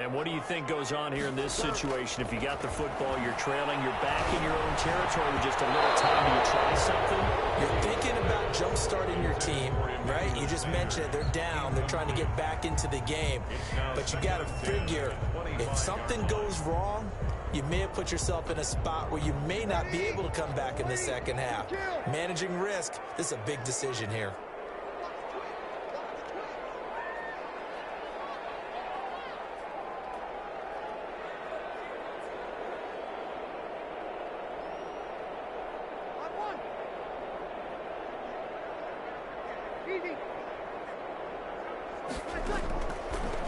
And what do you think goes on here in this situation? If you got the football, you're trailing, you're back in your own territory with just a little time. Do you try something? You're thinking about jump-starting your team, right? You just mentioned it. They're down. They're trying to get back into the game. But you got to figure, if something goes wrong, you may have put yourself in a spot where you may not be able to come back in the second half. Managing risk, this is a big decision here.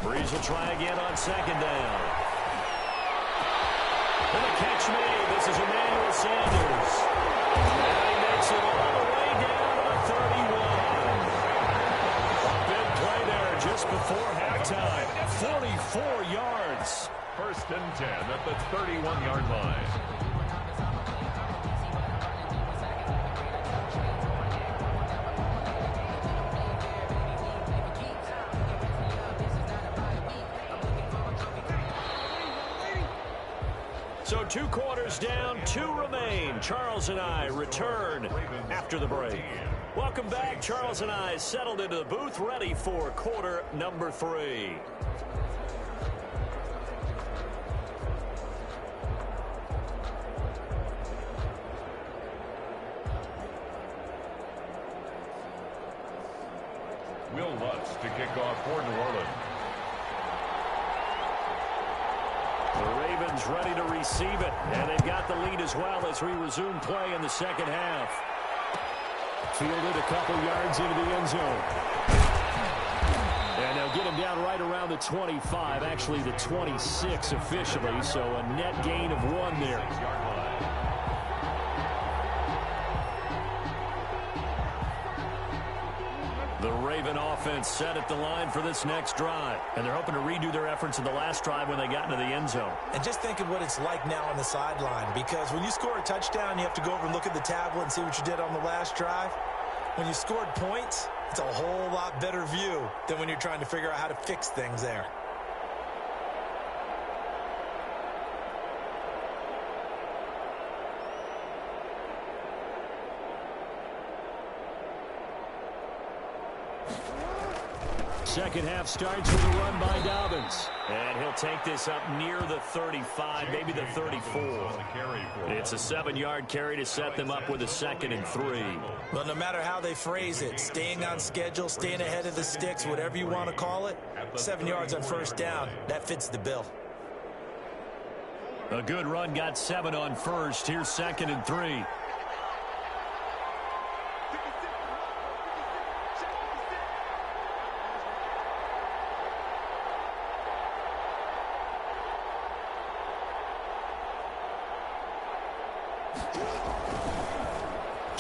Breeze will try again on second down. And the catch made. This is Emmanuel Sanders. And he makes it all the way down to the 31. Big play there just before halftime. 44 yards. 1st and 10 at the 31-yard line. So 2 quarters down, 2 remain. Charles and I return after the break. Welcome back. Charles and I settled into the booth, ready for quarter number 3. Will Lutz to kick off for New Orleans. The Ravens ready to receive it, and they've got the lead as well as we resume play in the second half. Fielded a couple yards into the end zone. And they'll get him down right around the 25, actually the 26 officially, so a net gain of 1 there. The Raven offense set at the line for this next drive. And they're hoping to redo their efforts in the last drive when they got into the end zone. And just think of what it's like now on the sideline. Because when you score a touchdown, you have to go over and look at the tablet and see what you did on the last drive. When you scored points, it's a whole lot better view than when you're trying to figure out how to fix things there. Second half starts with a run by Dobbins. And he'll take this up near the 35, maybe the 34. It's a 7-yard carry to set them up with a 2nd and 3. Well, no matter how they phrase it, staying on schedule, staying ahead of the sticks, whatever you want to call it, 7 yards on 1st down, that fits the bill. A good run got 7 on 1st. Here's 2nd and 3.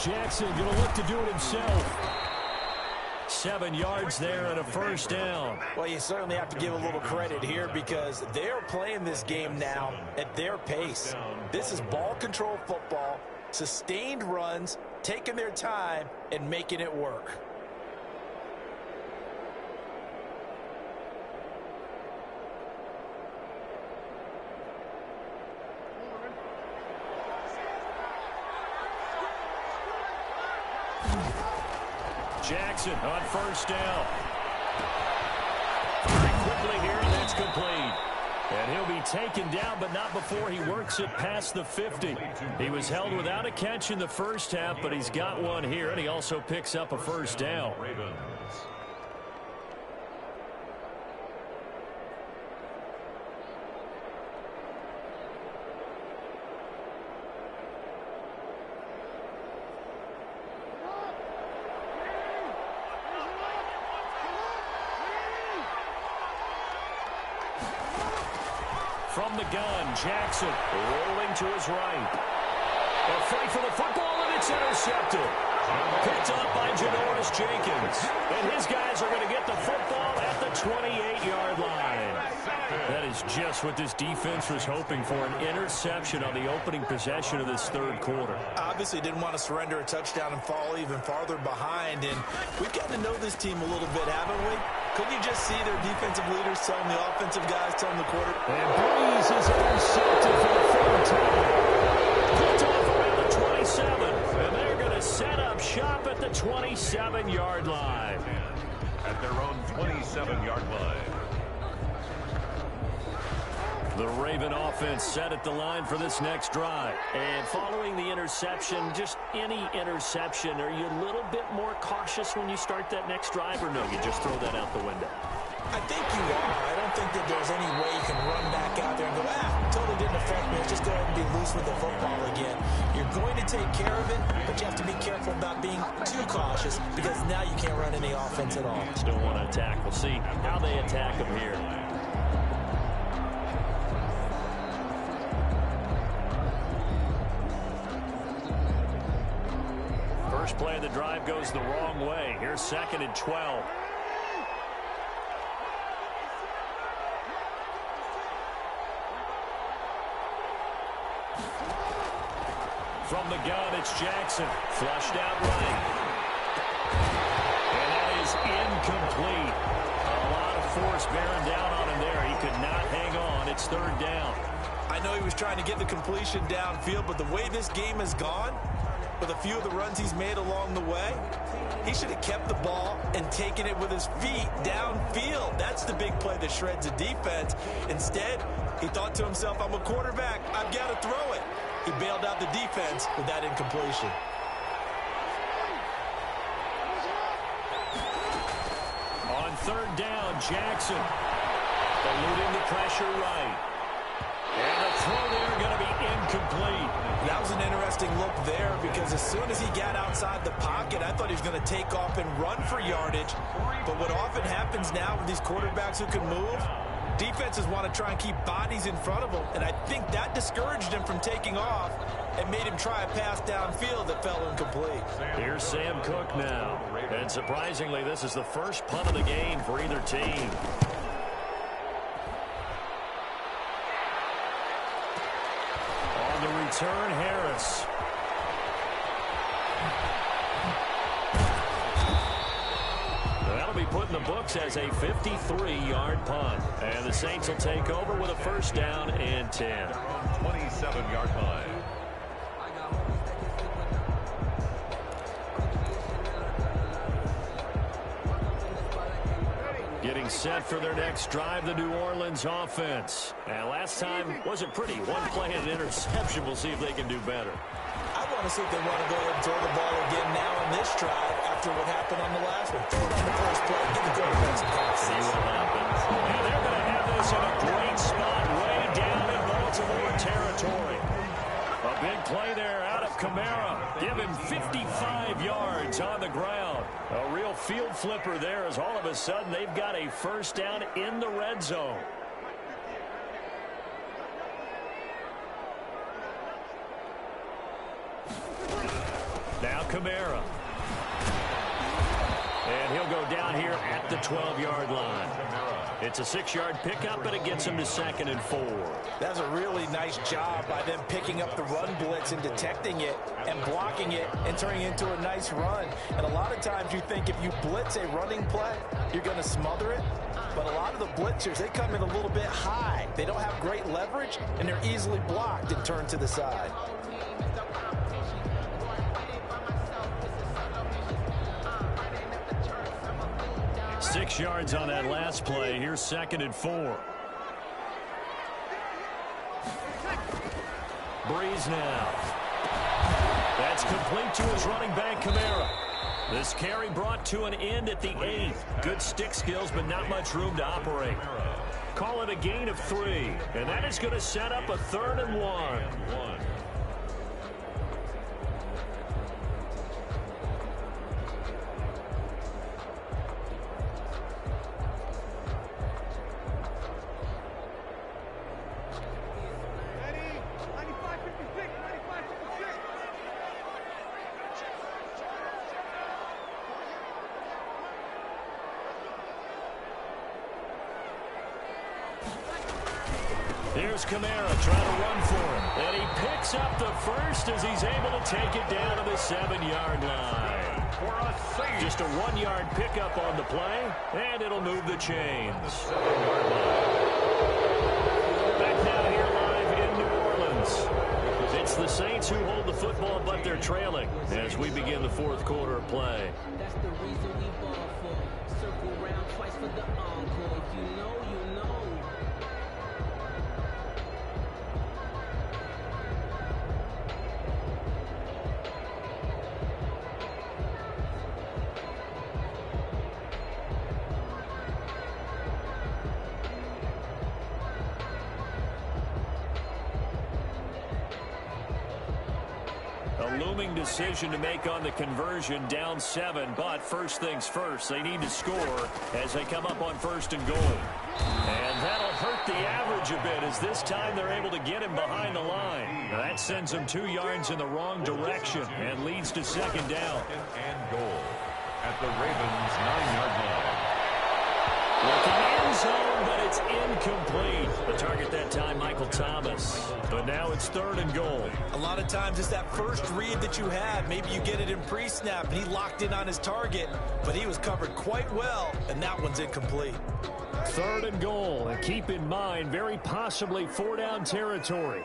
Jackson going to look to do it himself. 7 yards there and a 1st down. Well, you certainly have to give a little credit here because they're playing this game now at their pace. This is ball control football, sustained runs, taking their time, and making it work. Jackson on 1st down. Very quickly here, and that's complete. And he'll be taken down, but not before he works it past the 50. He was held without a catch in the 1st half, but he's got one here, and he also picks up a 1st down. From the gun, Jackson rolling to his right. A fight for the football, and it's intercepted. Picked up by Janoris Jenkins. And his guys are going to get the football at the 28-yard line. That is just what this defense was hoping for, an interception on the opening possession of this 3rd quarter. Obviously didn't want to surrender a touchdown and fall even farther behind. And we've gotten to know this team a little bit, haven't we? Couldn't you just see their defensive leaders telling the offensive guys, telling the quarter? And Breeze is intercepted for the third time. Picked off around the 27. And they're going to set up shop at the 27-yard line. At their own 27-yard line. The Raven offense set at the line for this next drive. And following the interception, just any interception, are you a little bit more cautious when you start that next drive, or no, you just throw that out the window? I think you are. I don't think that there's any way you can run back out there and go, totally didn't affect me. Let's just go ahead and be loose with the football again. You're going to take care of it, but you have to be careful about being too cautious because now you can't run any offense at all. Still want to attack. We'll see how they attack them here. First play of the drive goes the wrong way. Here's 2nd and 12. From the gun, it's Jackson. Flushed out right. And that is incomplete. A lot of force bearing down on him there. He could not hang on. It's 3rd down. I know he was trying to get the completion downfield, but the way this game has gone, with a few of the runs he's made along the way, he should have kept the ball and taken it with his feet downfield. That's the big play that shreds the defense. Instead, he thought to himself, I'm a quarterback. I've got to throw it. He bailed out the defense with that incompletion. On 3rd down, Jackson eluding the pressure right. And the throw there going to be incomplete. That was an interesting look there because as soon as he got outside the pocket, I thought he was going to take off and run for yardage. But what often happens now with these quarterbacks who can move, defenses want to try and keep bodies in front of them, and I think that discouraged him from taking off and made him try a pass downfield that fell incomplete. Here's Sam Cook now. And surprisingly, this is the first punt of the game for either team. On the return, Harris. That'll be put in the books as a 53-yard punt. And the Saints will take over with a 1st down and 10. 27-yard line. Getting set for their next drive, the New Orleans offense. And last time wasn't pretty. One play and an interception. We'll see if they can do better. I want to see if they want to go ahead and throw the ball again now on this drive after what happened on the last one. Throw it on the first play. Give the quarterback some confidence. See what happens. And they're going to have this in a great spot way down in Baltimore territory. A big play there out of Kamara. Give him 55 yards on the ground. A real field flipper there as all of a sudden they've got a 1st down in the red zone. Now Kamara. And he'll go down here at the 12-yard line. It's a 6-yard pickup, but it gets him to 2nd and 4. That's a really nice job by them picking up the run blitz and detecting it and blocking it and turning it into a nice run. And a lot of times you think if you blitz a running play, you're going to smother it. But a lot of the blitzers, they come in a little bit high. They don't have great leverage, and they're easily blocked and turned to the side. Six yards on that last play. Here's 2nd and 4. Breeze now. That's complete to his running back, Kamara. This carry brought to an end at the 8th. Good stick skills, but not much room to operate. Call it a gain of 3. And that is going to set up a 3rd and 1. Here's Kamara trying to run for him. And he picks up the first as he's able to take it down to the 7-yard line. Just a 1-yard pickup on the play, and it'll move the chains. 7-yard line. Back now here live in New Orleans. It's the Saints who hold the football, but they're trailing as we begin the fourth quarter of play. That's the reason we ball for. Circle round twice for the encore. If you know, you know. A looming decision to make on the conversion, down 7, but first things first, they need to score as they come up on 1st and goal. And that'll hurt the average a bit as this time they're able to get him behind the line. Now that sends him 2 yards in the wrong direction and leads to 2nd down. And goal at the Ravens' 9-yard line. Looking end zone, but it's incomplete. The target that time, Michael Thomas. But now it's 3rd and goal. A lot of times it's that first read that you have. Maybe you get it in pre-snap, and he locked in on his target, but he was covered quite well, and that one's incomplete. 3rd and goal, and keep in mind, very possibly 4-down territory.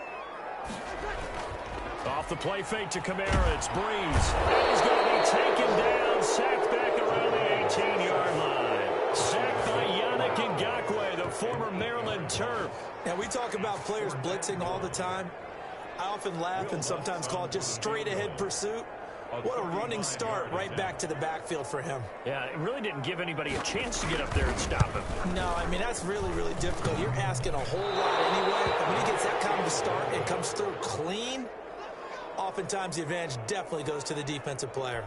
Off the play fake to Kamara, it's Breeze. And he's going to be taken down, sacked back around the 18-yard line. Sacked by Yannick Ngakoue, the former Maryland Terp. Now, we talk about players blitzing all the time. I often laugh and sometimes call it just straight-ahead pursuit. What a running start right back to the backfield for him. Yeah, it really didn't give anybody a chance to get up there and stop him. No, I mean, that's really, really difficult. You're asking a whole lot anyway. But when he gets that kind of a start and comes through clean, oftentimes the advantage definitely goes to the defensive player.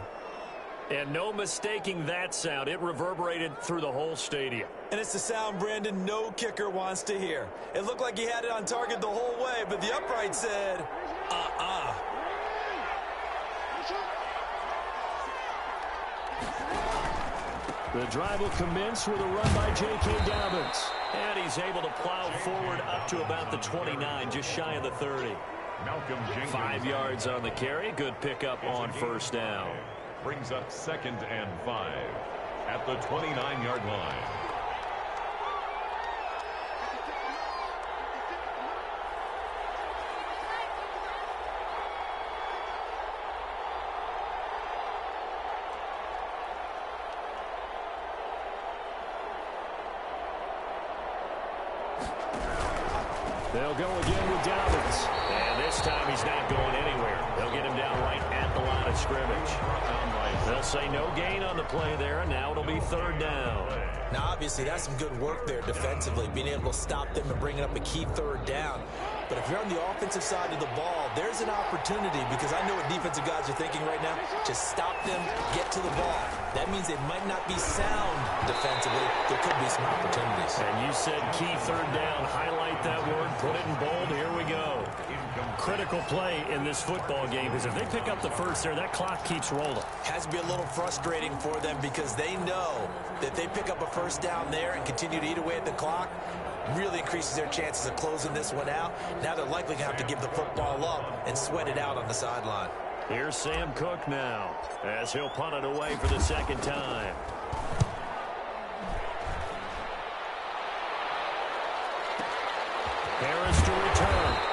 And no mistaking that sound. It reverberated through the whole stadium. And it's the sound, Brandon, no kicker wants to hear. It looked like he had it on target the whole way, but the upright said, The drive will commence with a run by J.K. Dobbins. And he's able to plow forward up to about the 29, just shy of the 30. Malcolm Jenkins. 5 yards on the carry. Good pickup on 1st down. Brings up 2nd and 5 at the 29-yard line. They'll go again with Dobbins. And this time he's not going anywhere. They'll get him down right at the line of scrimmage. They'll say no gain on the play there, and now it'll be 3rd down. Now, obviously, that's some good work there defensively, being able to stop them and bringing up a key 3rd down. But if you're on the offensive side of the ball, there's an opportunity, because I know what defensive guys are thinking right now. Just stop them, get to the ball. That means they might not be sound defensively. There could be some opportunities. And you said key 3rd down. Highlight that word. Put it in bold. Here we go. Critical play in this football game, because if they pick up the first there, that clock keeps rolling. Has to be a little frustrating for them, because they know that they pick up a 1st down there and continue to eat away at the clock, really increases their chances of closing this one out. Now they're likely going to have to give the football up and sweat it out on the sideline. Here's Sam Cook now, as he'll punt it away for the 2nd time. Harris to return.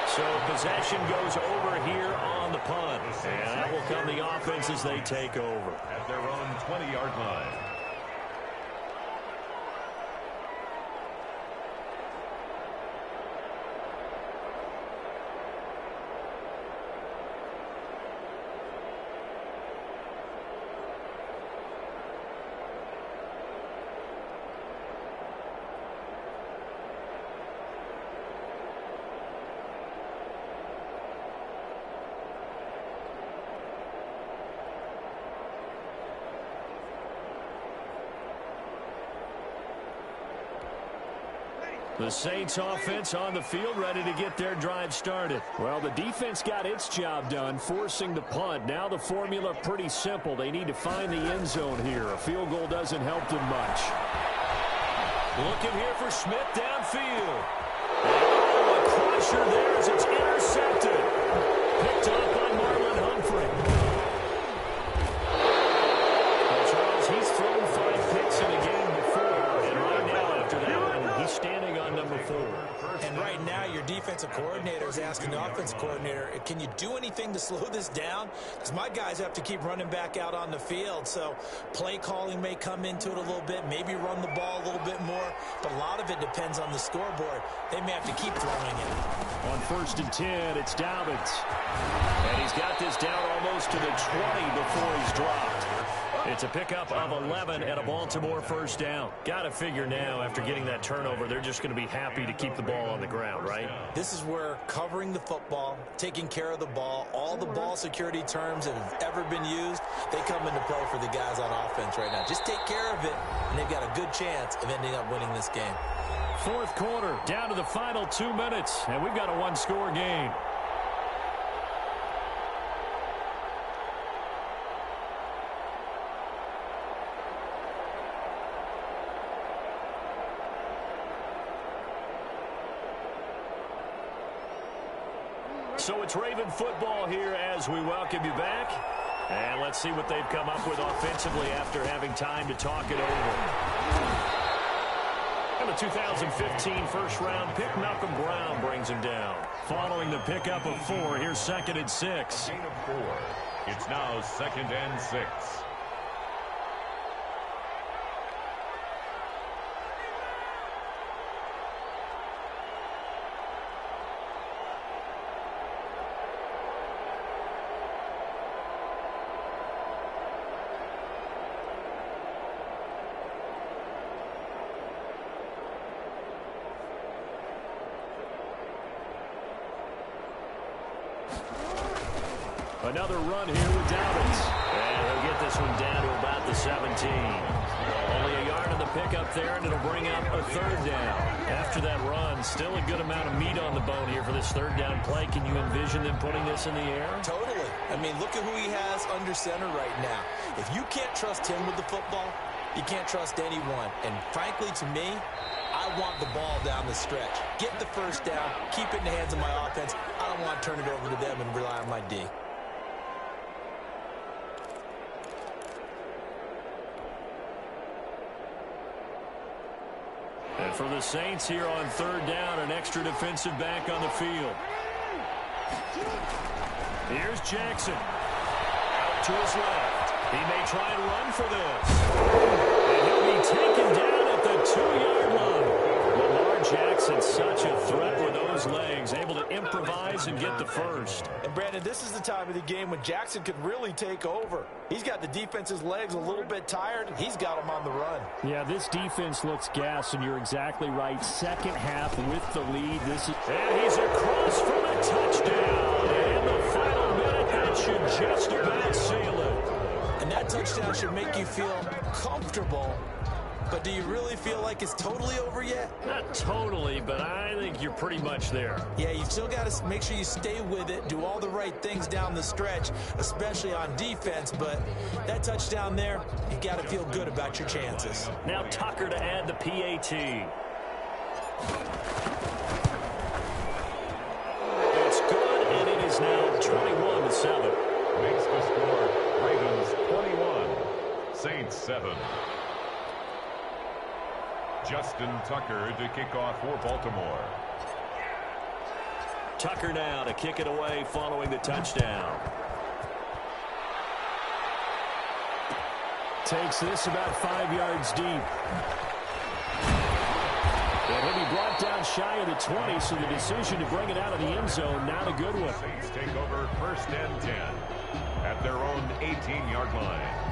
So possession goes over here on the punt. And that will come the offense as they take over. At their own 20-yard line. The Saints offense on the field, ready to get their drive started. Well, the defense got its job done, forcing the punt. Now the formula pretty simple. They need to find the end zone here. A field goal doesn't help them much. Looking here for Smith downfield. And right now, your defensive coordinator is asking the offensive coordinator, can you do anything to slow this down? Because my guys have to keep running back out on the field. So play calling may come into it a little bit, maybe run the ball a little bit more. But a lot of it depends on the scoreboard. They may have to keep throwing it. On 1st and 10, it's Dobbins. And he's got this down almost to the 20 before he's dropped. It's a pickup of 11 and a Baltimore first down. Got to figure now, after getting that turnover, they're just going to be happy to keep the ball on the ground, right? This is where covering the football, taking care of the ball, all the ball security terms that have ever been used, they come into play for the guys on offense right now. Just take care of it, and they've got a good chance of ending up winning this game. 4th quarter, down to the final 2 minutes, and we've got a one-score game. So it's Raven football here as we welcome you back. And let's see what they've come up with offensively after having time to talk it over. And the 2015 first-round pick, Malcolm Brown, brings him down. Following the pickup of 4, here's 2nd and 6. Gain of 4. It's now 2nd and 6. Another run here with Dobbins. And he'll get this one down to about the 17. Only a yard on the pickup there, and it'll bring up a 3rd down. After that run, still a good amount of meat on the bone here for this 3rd down play. Can you envision them putting this in the air? Totally. I mean, look at who he has under center right now. If you can't trust him with the football, you can't trust anyone. And frankly, to me, I want the ball down the stretch. Get the 1st down, keep it in the hands of my offense. I don't want to turn it over to them and rely on my D. And for the Saints here on 3rd down, an extra defensive back on the field. Here's Jackson. Out to his left. He may try and run for this. And he'll be taken down at the 2-yard line. Lamar Jackson, such a threat with those legs, able to improvise and get the 1st. And Brandon, this is the time of the game when Jackson could really take over. He's got the defense's legs a little bit tired. He's got them on the run. Yeah, this defense looks gassed, and you're exactly right. 2nd half with the lead. And he's across for the touchdown. And the final minute, that should just about seal it. And that touchdown should make you feel comfortable. But do you really feel like it's totally over yet? Not totally, but I think you're pretty much there. Yeah, you still got to make sure you stay with it, do all the right things down the stretch, especially on defense. But that touchdown there, you got to feel good about your chances. Now Tucker to add the PAT. It's good, and it is now 21-7. Makes the score Ravens 21, Saints 7. Justin Tucker to kick off for Baltimore. Tucker now to kick it away following the touchdown. Takes this about 5 yards deep. And he'll be brought down shy of the 20, so the decision to bring it out of the end zone, not a good one. Saints take over 1st and 10 at their own 18-yard line.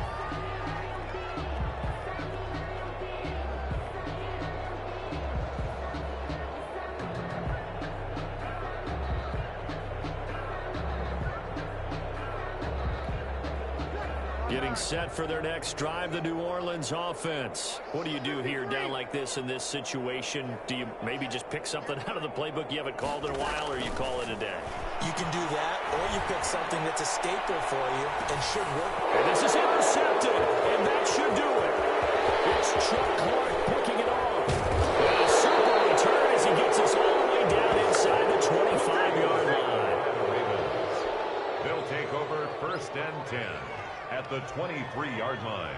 Getting set for their next drive, the New Orleans offense. What do you do here down like this in this situation? Do you maybe just pick something out of the playbook you haven't called in a while, or you call it a day? You can do that, or you pick something that's a staple for you and should work. And this is intercepted, and that should do it. It's Chuck Clark picking it off. And a super return as he gets us all the way down inside the 25-yard line. They'll take over 1st and 10 at the 23-yard line.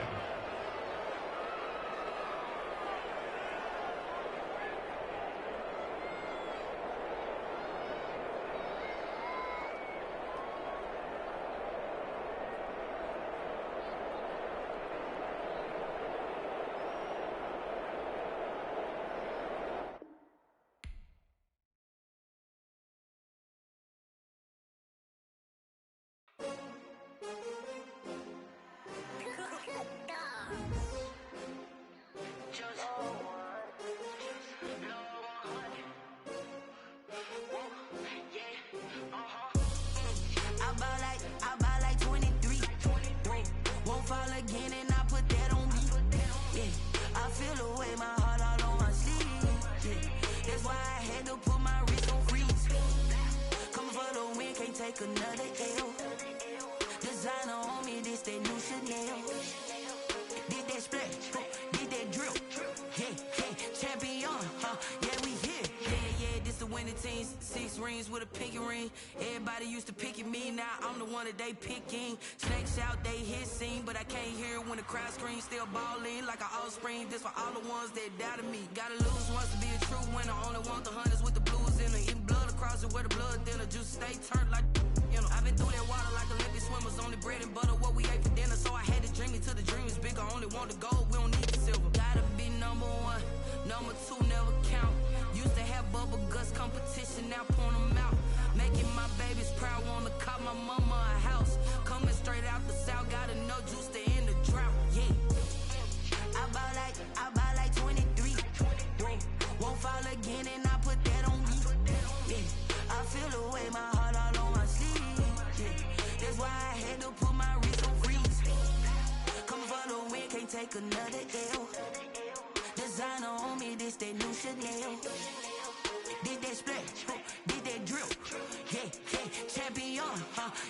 had to put my wrist on freeze. Coming for the win, can't take another L. Designer on me, this that new Chanel. Did that splash, did that drill. Yeah, champion, yeah, we here. Yeah, this the winning team. 6 rings with a pinky ring. Everybody used to pick at me, now I'm the one that they picking. Snakes out, they hit scene, but I can't hear it when the crowd screams. Still balling like an offspring. This for all the ones that doubted me. Gotta lose once to be a true winner. Only want the hunters with the blues in it. Eating blood across it where the blood thinner. Juice stay turned like, you know. I've been through that water like Olympic swimmers. Only bread and butter, what we ate for dinner. So I had to dream it till the dream is bigger. Only want the gold, we don't need the silver. Gotta be number 1, number 2 never count. Used to have bubble guts competition, now point them out. Making my babies proud, wanna cop my mama a house. Coming straight out the south, gotta know juice to end the drought. Yeah, I buy like 23. Won't fall again, and I put that on me. Yeah, I feel the way, my heart all on my sleeve. Yeah, that's why I had to put my wrist on freeze. Coming for the win, can't take another L. Designer on me, this that new Chanel. Did that splash, did that drill. Yeah, champion,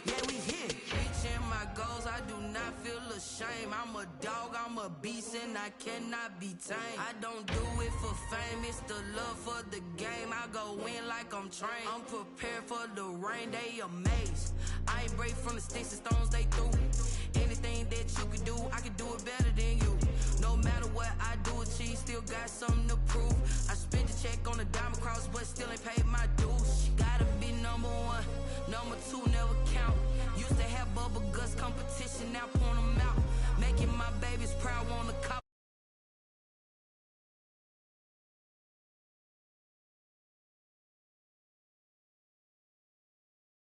yeah, we here. Reaching my goals, I do not feel ashamed. I'm a dog, I'm a beast, and I cannot be tamed. I don't do it for fame, it's the love for the game. I go in like I'm trained. I'm prepared for the rain, they amazed. I ain't break from the sticks and stones they threw. Anything that you can do, I can do